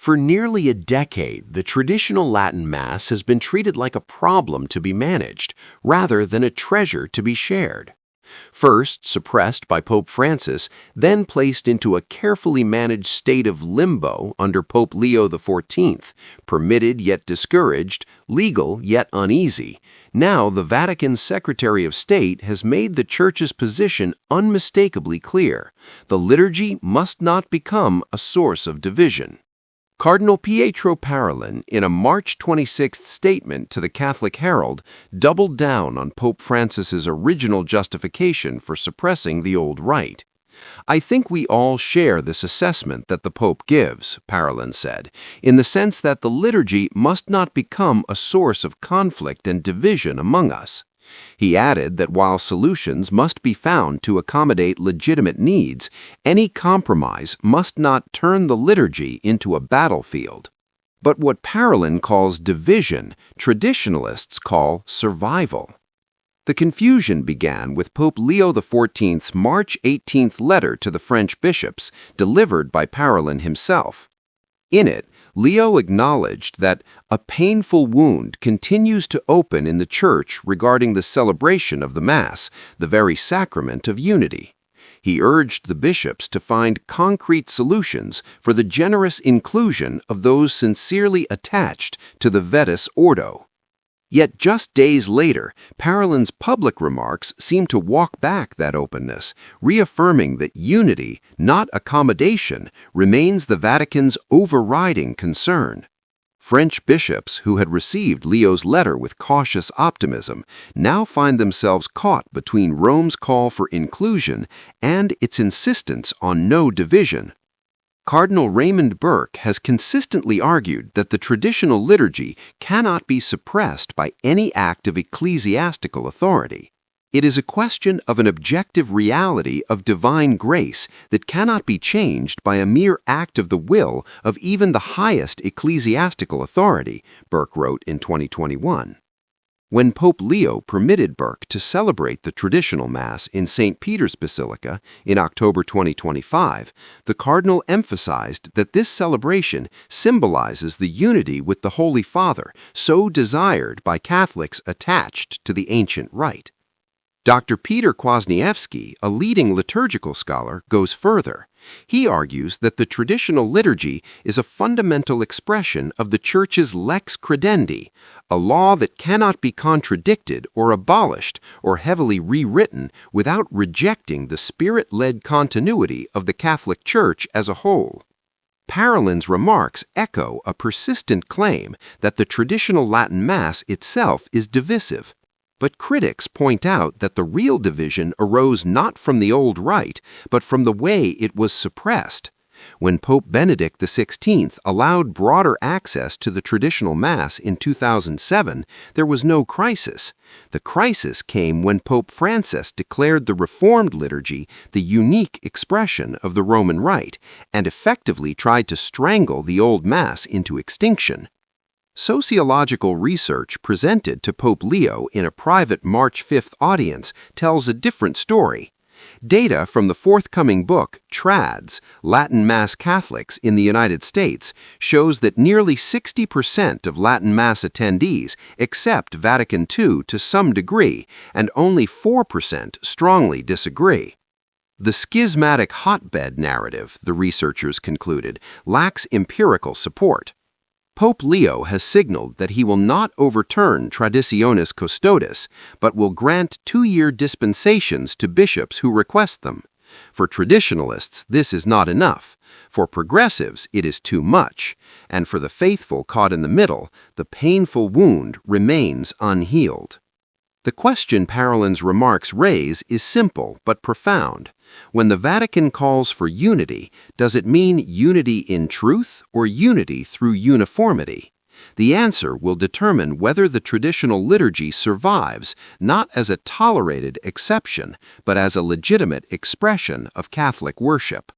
For nearly a decade, the traditional Latin Mass has been treated like a problem to be managed, rather than a treasure to be shared. First suppressed by Pope Francis, then placed into a carefully managed state of limbo under Pope Leo XIV, permitted yet discouraged, legal yet uneasy, now the Vatican's Secretary of State has made the Church's position unmistakably clear. The liturgy must not become a source of division. Cardinal Pietro Parolin, in a March 26th statement to the Catholic Herald, doubled down on Pope Francis's original justification for suppressing the old rite. "I think we all share this assessment that the Pope gives," Parolin said, "in the sense that the liturgy must not become a source of conflict and division among us." He added that while solutions must be found to accommodate legitimate needs, any compromise must not turn the liturgy into a battlefield. But what Parolin calls division, traditionalists call survival. The confusion began with Pope Leo XIV's March 18th letter to the French bishops, delivered by Parolin himself. In it, Leo acknowledged that a painful wound continues to open in the Church regarding the celebration of the Mass, the very sacrament of unity. He urged the bishops to find concrete solutions for the generous inclusion of those sincerely attached to the Vetus Ordo. Yet just days later, Parolin's public remarks seemed to walk back that openness, reaffirming that unity, not accommodation, remains the Vatican's overriding concern. French bishops who had received Leo's letter with cautious optimism now find themselves caught between Rome's call for inclusion and its insistence on no division. Cardinal Raymond Burke has consistently argued that the traditional liturgy cannot be suppressed by any act of ecclesiastical authority. It is a question of an objective reality of divine grace that cannot be changed by a mere act of the will of even the highest ecclesiastical authority, Burke wrote in 2021. When Pope Leo permitted Burke to celebrate the traditional Mass in St. Peter's Basilica in October 2025, the Cardinal emphasized that this celebration symbolizes the unity with the Holy Father so desired by Catholics attached to the ancient rite. Dr. Peter Kwasniewski, a leading liturgical scholar, goes further. He argues that the traditional liturgy is a fundamental expression of the Church's lex credendi, a law that cannot be contradicted or abolished or heavily rewritten without rejecting the Spirit-led continuity of the Catholic Church as a whole. Parolin's remarks echo a persistent claim that the traditional Latin Mass itself is divisive. But critics point out that the real division arose not from the old rite, but from the way it was suppressed. When Pope Benedict XVI allowed broader access to the traditional Mass in 2007, there was no crisis. The crisis came when Pope Francis declared the Reformed liturgy the unique expression of the Roman Rite and effectively tried to strangle the old Mass into extinction. Sociological research presented to Pope Leo in a private March 5th audience tells a different story. Data from the forthcoming book, Trads, Latin Mass Catholics in the United States, shows that nearly 60% of Latin Mass attendees accept Vatican II to some degree, and only 4% strongly disagree. The schismatic hotbed narrative, the researchers concluded, lacks empirical support. Pope Leo has signaled that he will not overturn Traditionis Custodes, but will grant 2-year dispensations to bishops who request them. For traditionalists, this is not enough. For progressives, it is too much. And for the faithful caught in the middle, the painful wound remains unhealed. The question Parolin's remarks raise is simple but profound. When the Vatican calls for unity, does it mean unity in truth or unity through uniformity? The answer will determine whether the traditional liturgy survives, not as a tolerated exception, but as a legitimate expression of Catholic worship.